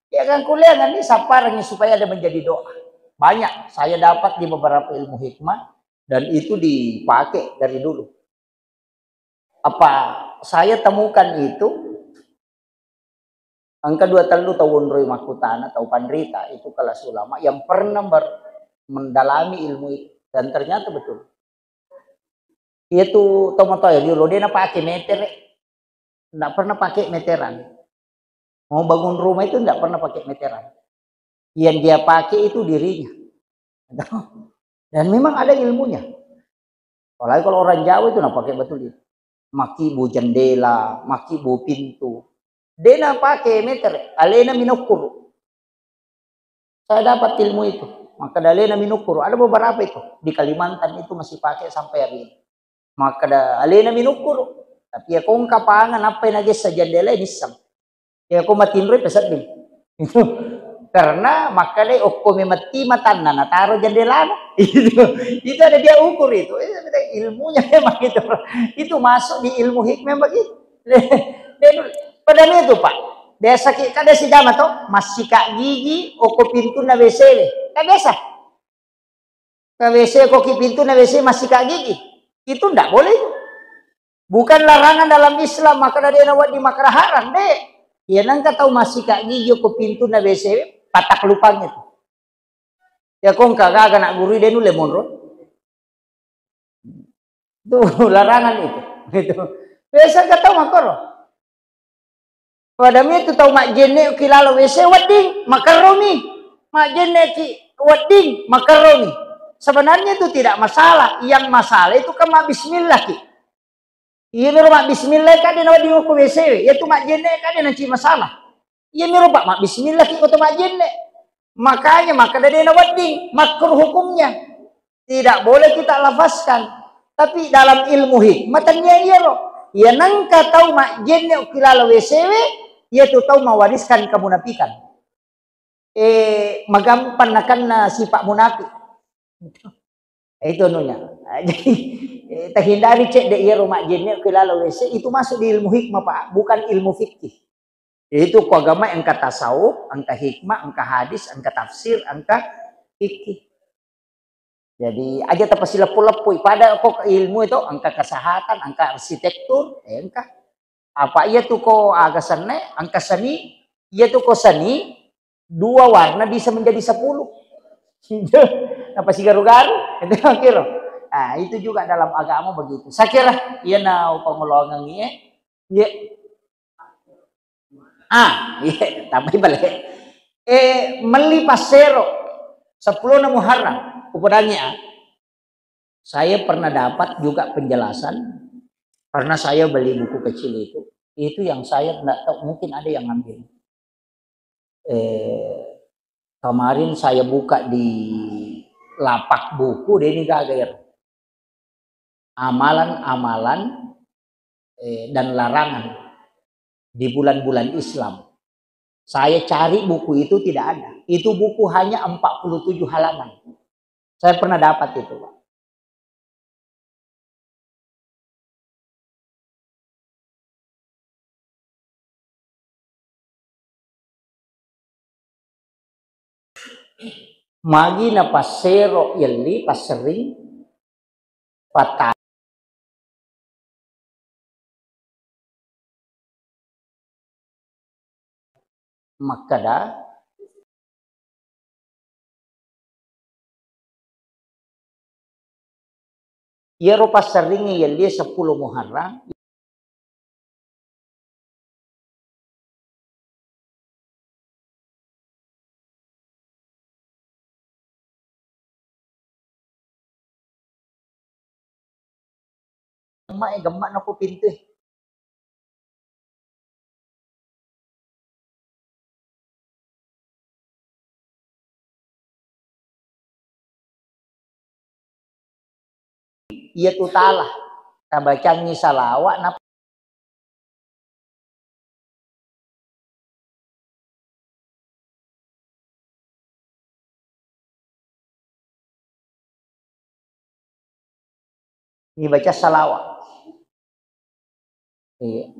ya kan kuliah ini saparnya supaya ada menjadi doa. Banyak saya dapat di beberapa ilmu hikmah dan itu dipakai dari dulu. Apa saya temukan itu angka 2 telu tahun Roy Makutana atau Pandrita itu kelas ulama yang pernah mendalami ilmu itu dan ternyata betul. Itu tomoto ya dulu dia pakai meter, enggak pernah pakai meteran. Mau bangun rumah itu enggak pernah pakai meteran. Yang dia pakai itu dirinya. Dan memang ada ilmunya. Apalagi kalau orang Jawa itu enggak pakai betul itu. Maki bu jendela, maki bu pintu. Dena pakai meter, alena minukur. Saya dapat ilmu itu. Maka alena minukur. Ada beberapa itu di Kalimantan itu masih pakai sampai hari ini. Maka alena minukur. Tapi ya kong kapangan apa yang lagi sa jendela nisam. Ya kong matinroy pesat din. Karena maka deh okome mati matan na taruh jendela itu ada dia ukur itu ilmunya memang itu masuk di ilmu hikmah begitu. Padahal itu Pak dia sakit kada si jama toh masih kak gigi oko pintu na WC kan biasa ke WC kok pintu na WC masih kak gigi itu ndak boleh itu bukan larangan dalam Islam maka dia nawat di makaraharan deh ya nangka tahu masih kak gigi oko pintu na WC patak lupangnya tuh. Ya kong kagak nak guru dia nu lemon ro. Tuh larangan itu. Gitu. Biasa kata makoro. Padahal itu tahu mak jenne kilalo WC wading makaroni. Mak jenne ki wading makaroni. Sebenarnya itu tidak masalah. Yang masalah itu kan mak bismillah ki. Iya miru mak bismillah kan dia wading ku WC. Ya tuh mak jenne kan dia nanti masalah. Iya miru pak mak bismillah ki koto mak jenne. Makanya maka dari nawading makruh hukumnya tidak boleh kita lafazkan tapi dalam ilmu hikmah iya loh ya nangka tahu mak jenne kilala WCW ya tuh tahu mewariskan kemunafikan magampan na sifat munafik itu nunya jadi terhindari cek dek iya mak jenne kilala WC itu masuk di ilmu hikmah pak bukan ilmu fikih. Itu agama angka tasawuf, angka hikmah, angka hadis, angka tafsir, angka fikih. Jadi aja tapi lepu-lepu pada kok ilmu itu angka kesehatan, angka arsitektur, angka apa iya tuh kok agak seni, angka seni, iya tuh kok seni 2 warna bisa menjadi 10. Apa sih garu-garu? Itu kira. Nah, itu juga dalam agama begitu. Saya kira iya na pengolongan iya. Iya, tapi balik. Meli pasero 10 Muharram. Ukurannya. Saya pernah dapat juga penjelasan karena saya beli buku kecil itu. Itu yang saya tidak tahu, mungkin ada yang ngambil. Kemarin saya buka di lapak buku Denny Gager. Amalan-amalan dan larangan di bulan-bulan Islam. Saya cari buku itu tidak ada. Itu buku hanya 47 halaman. Saya pernah dapat itu, Pak. Magi na pasero yali pasering patay. Makada Yero pasering yali 10 Muharram. Gamak na po pinto eh. Iya tutalah. Kabacang ni salawa na baca salawat. Iya.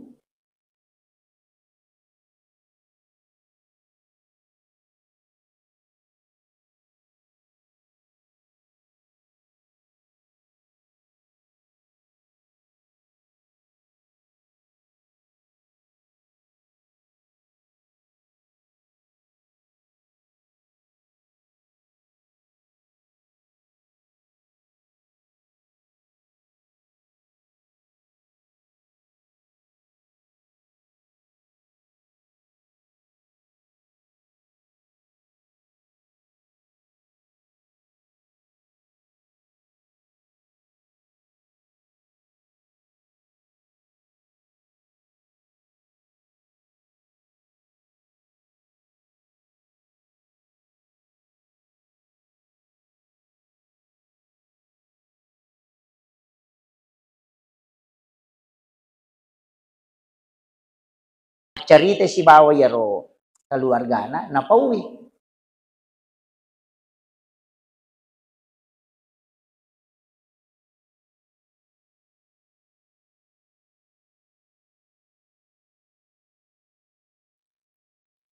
Cerita si bawa yaro keluargana na pauwi.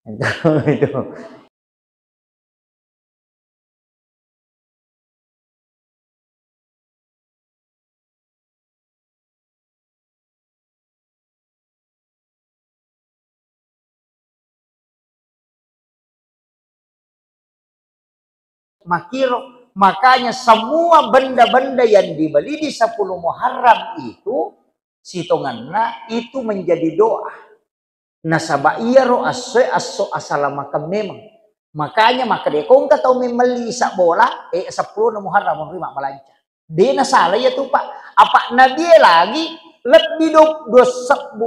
Itu. Makiro, makanya semua benda-benda yang dibeli di 10 Muharram itu sitonganna itu menjadi doa. Nasaba iya ro aso asalamakan memang. Makanya maka dia kong katau membeli sak bola 10 Muharram menerima melancar. Dia nasalah ya tuh Pak. Apa nabi lagi lebih 240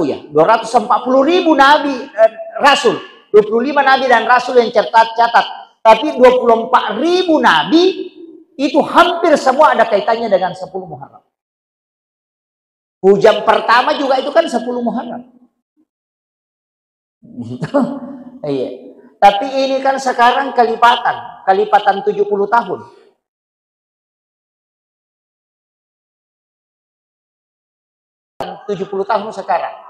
ya 240.000 nabi rasul, 25 nabi dan rasul yang catat. Tapi 24.000 nabi itu hampir semua ada kaitannya dengan 10 Muharram. Hujan pertama juga itu kan 10 Muharram. Iya. Tapi ini kan sekarang kelipatan 70 tahun. Dan 70 tahun sekarang.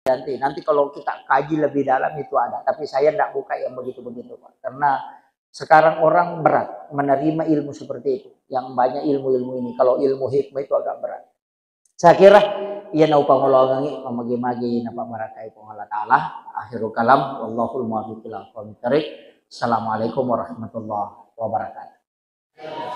Nanti kalau kita kaji lebih dalam itu ada, tapi saya tidak buka yang begitu-begitu Pak, karena sekarang orang berat menerima ilmu seperti itu, yang banyak ilmu-ilmu ini. Kalau ilmu hikmah itu agak berat. Saya kira ia nau pangolongangi memagi-magi napa barakai Allah Taala. Akhirul kalam, wallahul muwaffiq ila aqwamit thariq. Assalamualaikum warahmatullahi wabarakatuh.